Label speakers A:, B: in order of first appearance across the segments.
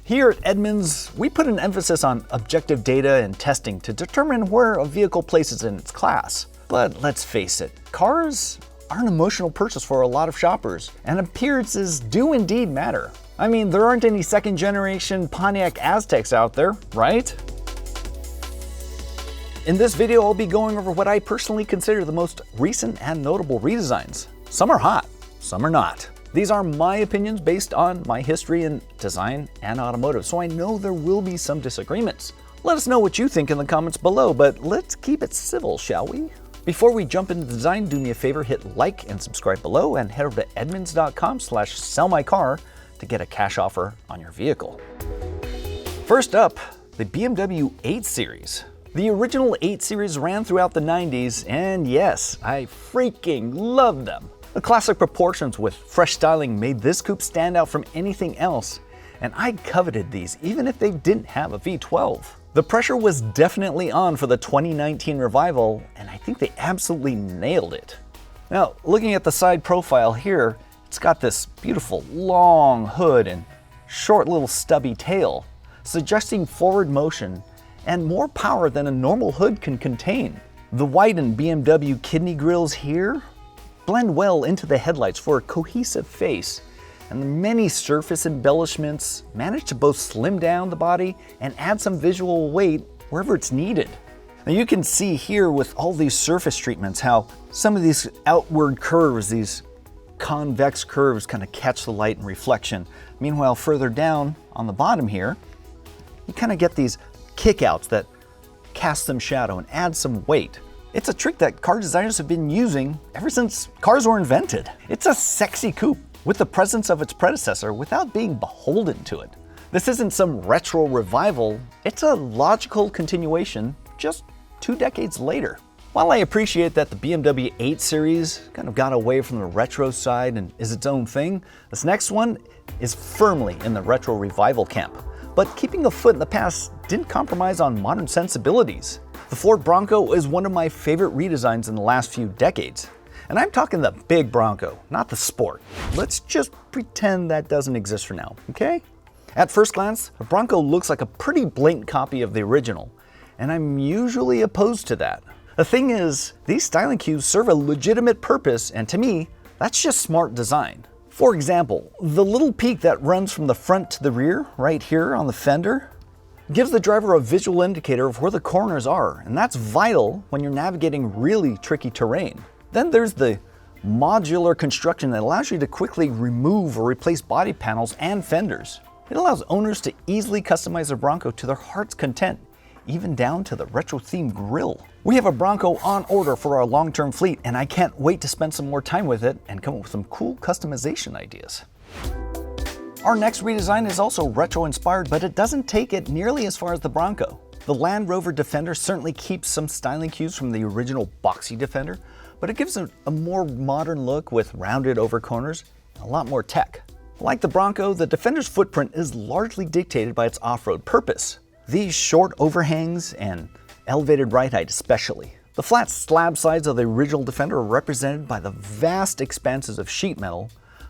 A: Here at Edmunds, we put an emphasis on objective data and testing to determine where a vehicle places in its class. But let's face it, cars are an emotional purchase for a lot of shoppers, and appearances do indeed matter. I mean, there aren't any second-generation Pontiac Aztecs out there, right? In this video, I'll be going over what I personally consider the most recent and notable redesigns. Some are hot, some are not. These are my opinions based on my history in design and automotive, so I know there will be some disagreements. Let us know what you think in the comments below, but let's keep it civil, shall we? Before we jump into design, do me a favor, hit like and subscribe below, and head over to edmunds.com/sellmycar to get a cash offer on your vehicle. First up, the BMW 8 Series. The original 8 Series ran throughout the 90s, and yes, I freaking love them. The classic proportions with fresh styling made this coupe stand out from anything else, and I coveted these even if they didn't have a V12. The pressure was definitely on for the 2019 revival, and I think they absolutely nailed it. Now, looking at the side profile here, it's got this beautiful long hood and short little stubby tail, suggesting forward motion and more power than a normal hood can contain. The widened BMW kidney grills here blend well into the headlights for a cohesive face, and the many surface embellishments manage to both slim down the body and add some visual weight wherever it's needed. Now you can see here with all these surface treatments how some of these outward curves, these convex curves, kind of catch the light and reflection. Meanwhile, further down on the bottom here, you kind of get these kickouts that cast some shadow and add some weight. It's a trick that car designers have been using ever since cars were invented. It's a sexy coupe with the presence of its predecessor without being beholden to it. This isn't some retro revival, it's a logical continuation just 2 decades later. While I appreciate that the BMW 8 Series kind of got away from the retro side and is its own thing, this next one is firmly in the retro revival camp. But keeping a foot in the past didn't compromise on modern sensibilities. The Ford Bronco is one of my favorite redesigns in the last few decades. And I'm talking the big Bronco, not the Sport. Let's just pretend that doesn't exist for now, okay? At first glance, the Bronco looks like a pretty blatant copy of the original, and I'm usually opposed to that. The thing is, these styling cues serve a legitimate purpose, and to me, that's just smart design. For example, the little peak that runs from the front to the rear, right here on the fender, gives the driver a visual indicator of where the corners are, and that's vital when you're navigating really tricky terrain. Then there's the modular construction that allows you to quickly remove or replace body panels and fenders. It allows owners to easily customize their Bronco to their heart's content, even down to the retro-themed grille. We have a Bronco on order for our long-term fleet, and I can't wait to spend some more time with it and come up with some cool customization ideas. Our next redesign is also retro-inspired, but it doesn't take it nearly as far as the Bronco. The Land Rover Defender certainly keeps some styling cues from the original boxy Defender, but it gives it a more modern look with rounded over corners and a lot more tech. Like the Bronco, the Defender's footprint is largely dictated by its off-road purpose. These short overhangs and elevated ride height especially. The flat slab sides of the original Defender are represented by the vast expanses of sheet metal,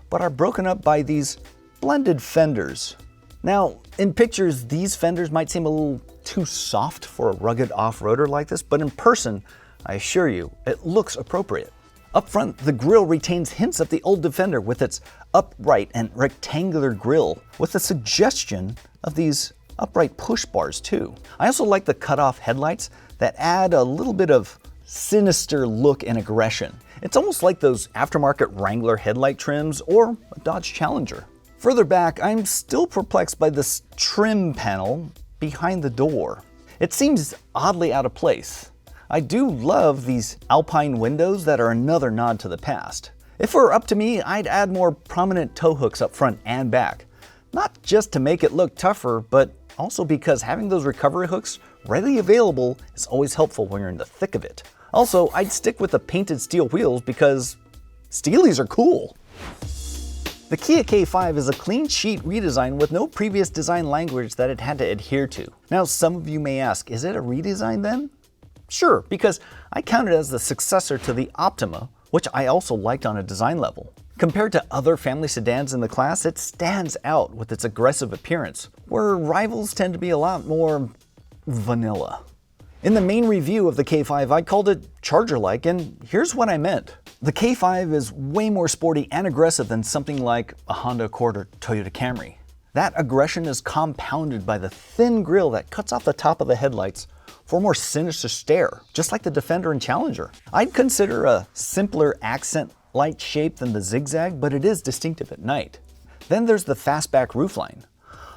A: but are broken up by these blended fenders. Now, in pictures, these fenders might seem a little too soft for a rugged off-roader like this, but in person, I assure you, it looks appropriate. Up front, the grille retains hints of the old Defender with its upright and rectangular grille, with a suggestion of these upright push bars too. I also like the cut-off headlights that add a little bit of sinister look and aggression. It's almost like those aftermarket Wrangler headlight trims or a Dodge Challenger. Further back, I'm still perplexed by this trim panel behind the door. It seems oddly out of place. I do love these Alpine windows that are another nod to the past. If it were up to me, I'd add more prominent tow hooks up front and back. Not just to make it look tougher, but also because having those recovery hooks readily available is always helpful when you're in the thick of it. Also, I'd stick with the painted steel wheels because steelies are cool. The Kia K5 is a clean sheet redesign with no previous design language that it had to adhere to. Now, some of you may ask, is it a redesign then? Sure, because I count it as the successor to the Optima, which I also liked on a design level. Compared to other family sedans in the class, it stands out with its aggressive appearance, where rivals tend to be a lot more vanilla. In the main review of the K5, I called it Charger-like, and here's what I meant. The K5 is way more sporty and aggressive than something like a Honda Accord or Toyota Camry. That aggression is compounded by the thin grille that cuts off the top of the headlights for a more sinister stare, just like the Defender and Challenger. I'd consider a simpler accent light shape than the zigzag, but it is distinctive at night. Then there's the fastback roofline.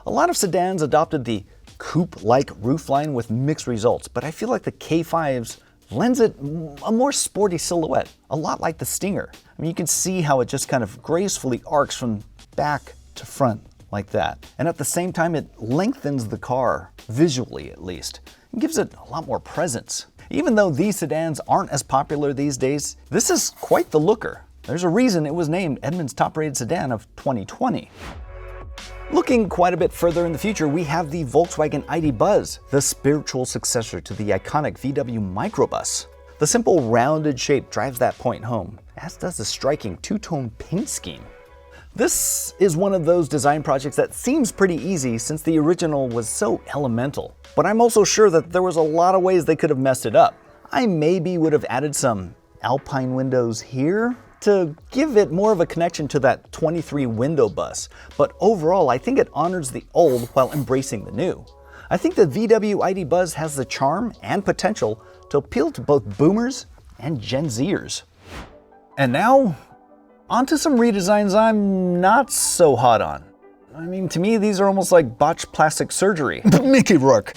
A: A lot of sedans adopted the coupe-like roofline with mixed results, but I feel like the K5's lends it a more sporty silhouette, a lot like the Stinger. I mean, you can see how it just kind of gracefully arcs from back to front like that. And at the same time, it lengthens the car, visually at least. It gives it a lot more presence. Even though these sedans aren't as popular these days, this is quite the looker. There's a reason it was named Edmunds' top-rated sedan of 2020. Looking quite a bit further in the future, we have the Volkswagen ID.Buzz, the spiritual successor to the iconic VW microbus. The simple rounded shape drives that point home, as does the striking two-tone paint scheme. This is one of those design projects that seems pretty easy since the original was so elemental, but I'm also sure that there was a lot of ways they could have messed it up. I maybe would have added some Alpine windows here to give it more of a connection to that 23 window bus, but overall I think it honors the old while embracing the new. I think the VW ID.Buzz has the charm and potential to appeal to both boomers and Gen Zers. And now, onto some redesigns I'm not so hot on. I mean, to me, these are almost like botched plastic surgery. Mickey Rourke.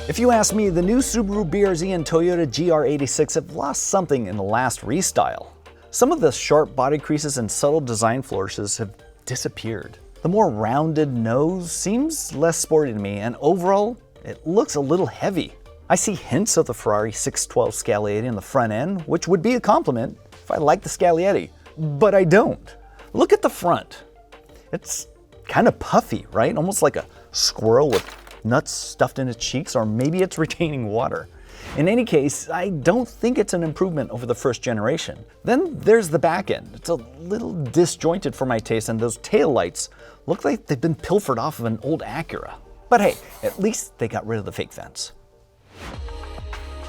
A: If you ask me, the new Subaru BRZ and Toyota GR86 have lost something in the last restyle. Some of the sharp body creases and subtle design flourishes have disappeared. The more rounded nose seems less sporty to me, and overall, it looks a little heavy. I see hints of the Ferrari 612 Scaglietti in the front end, which would be a compliment if I liked the Scaglietti, but I don't. Look at the front. It's kind of puffy, right? Almost like a squirrel with nuts stuffed in its cheeks, or maybe it's retaining water. In any case, I don't think it's an improvement over the first generation. Then there's the back end. It's a little disjointed for my taste, and those taillights look like they've been pilfered off of an old Acura. But hey, at least they got rid of the fake vents.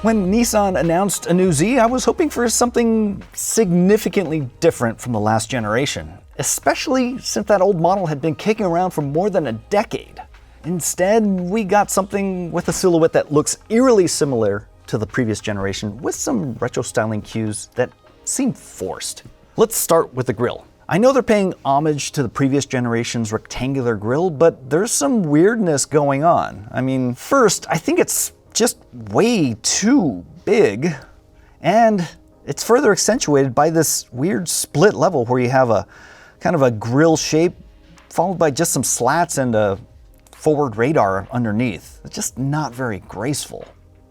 A: When Nissan announced a new Z, I was hoping for something significantly different from the last generation, especially since that old model had been kicking around for more than a decade. Instead, we got something with a silhouette that looks eerily similar to the previous generation, with some retro styling cues that seem forced. Let's start with the grille. I know they're paying homage to the previous generation's rectangular grille, but there's some weirdness going on. I mean, first, I think it's just way too big, and it's further accentuated by this weird split level where you have a kind of a grille shape followed by just some slats and a forward radar underneath. It's just not very graceful.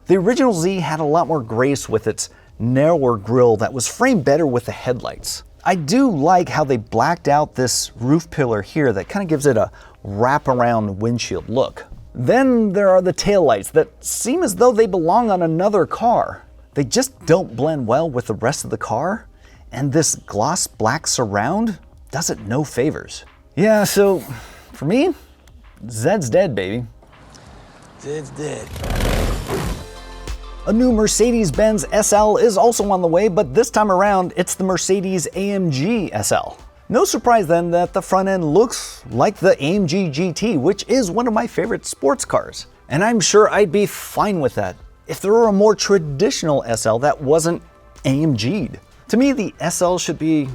A: The original Z had a lot more grace with its narrower grille that was framed better with the headlights. I do like how they blacked out this roof pillar here that kind of gives it a wraparound windshield look. Then there are the taillights that seem as though they belong on another car. They just don't blend well with the rest of the car, and this gloss black surround does it no favors. Yeah, so for me, Zed's dead, baby.
B: Zed's dead.
A: A new Mercedes-Benz SL is also on the way, but this time around, it's the Mercedes-AMG SL. No surprise then that the front end looks like the AMG GT, which is one of my favorite sports cars. And I'm sure I'd be fine with that if there were a more traditional SL that wasn't AMG'd. To me, the SL should be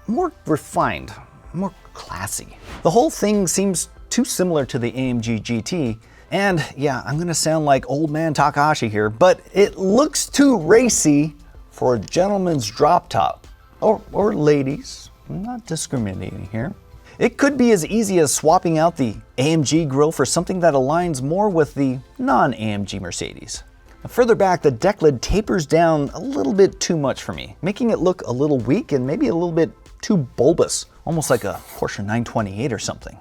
A: more refined, more classy. The whole thing seems too similar to the AMG GT, and yeah, I'm gonna sound like old man Takahashi here, but it looks too racy for a gentleman's drop top. Or ladies, I'm not discriminating here. It could be as easy as swapping out the AMG grille for something that aligns more with the non-AMG Mercedes. Now, further back, the deck lid tapers down a little bit too much for me, making it look a little weak and maybe a little bit too bulbous, almost like a Porsche 928 or something.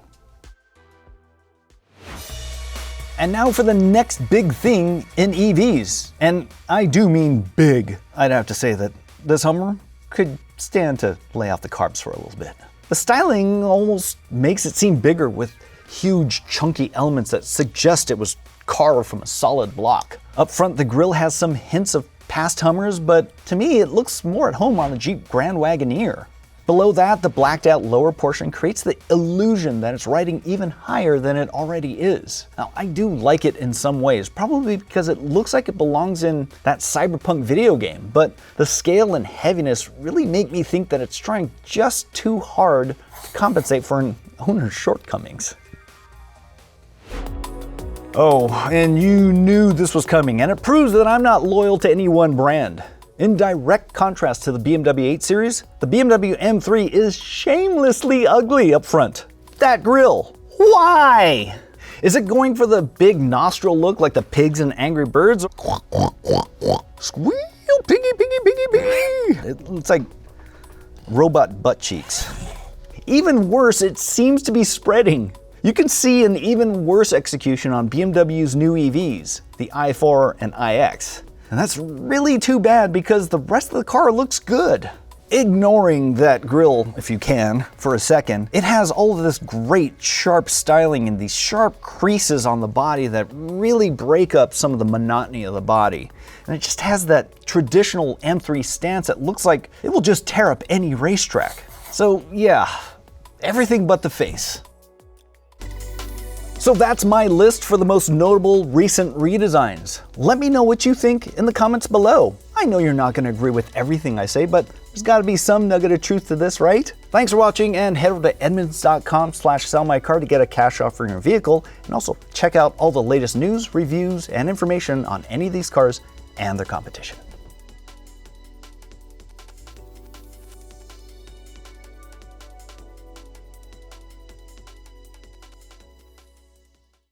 A: And now for the next big thing in EVs. And I do mean big. I'd have to say that this Hummer could stand to lay out the carbs for a little bit. The styling almost makes it seem bigger with huge chunky elements that suggest it was carved from a solid block. Up front, the grille has some hints of past Hummers, but to me it looks more at home on a Jeep Grand Wagoneer. Below that, the blacked out lower portion creates the illusion that it's riding even higher than it already is. Now, I do like it in some ways, probably because it looks like it belongs in that cyberpunk video game, but the scale and heaviness really make me think that it's trying just too hard to compensate for an owner's shortcomings. Oh, and you knew this was coming, and it proves that I'm not loyal to any one brand. In direct contrast to the BMW 8 Series, the BMW M3 is shamelessly ugly up front. That grille, why? Is it going for the big nostril look like the pigs in Angry Birds? Squeal, piggy, piggy, piggy, piggy. It's like robot butt cheeks. Even worse, it seems to be spreading. You can see an even worse execution on BMW's new EVs, the i4 and iX. And that's really too bad because the rest of the car looks good. Ignoring that grille, if you can, for a second, it has all of this great sharp styling and these sharp creases on the body that really break up some of the monotony of the body. And it just has that traditional M3 stance that looks like it will just tear up any racetrack. So yeah, everything but the face. So that's my list for the most notable recent redesigns. Let me know what you think in the comments below. I know you're not going to agree with everything I say, but there's got to be some nugget of truth to this, right? Thanks for watching, and head over to edmunds.com/sellmycar to get a cash offer on your vehicle, and also check out all the latest news, reviews, and information on any of these cars and their competition.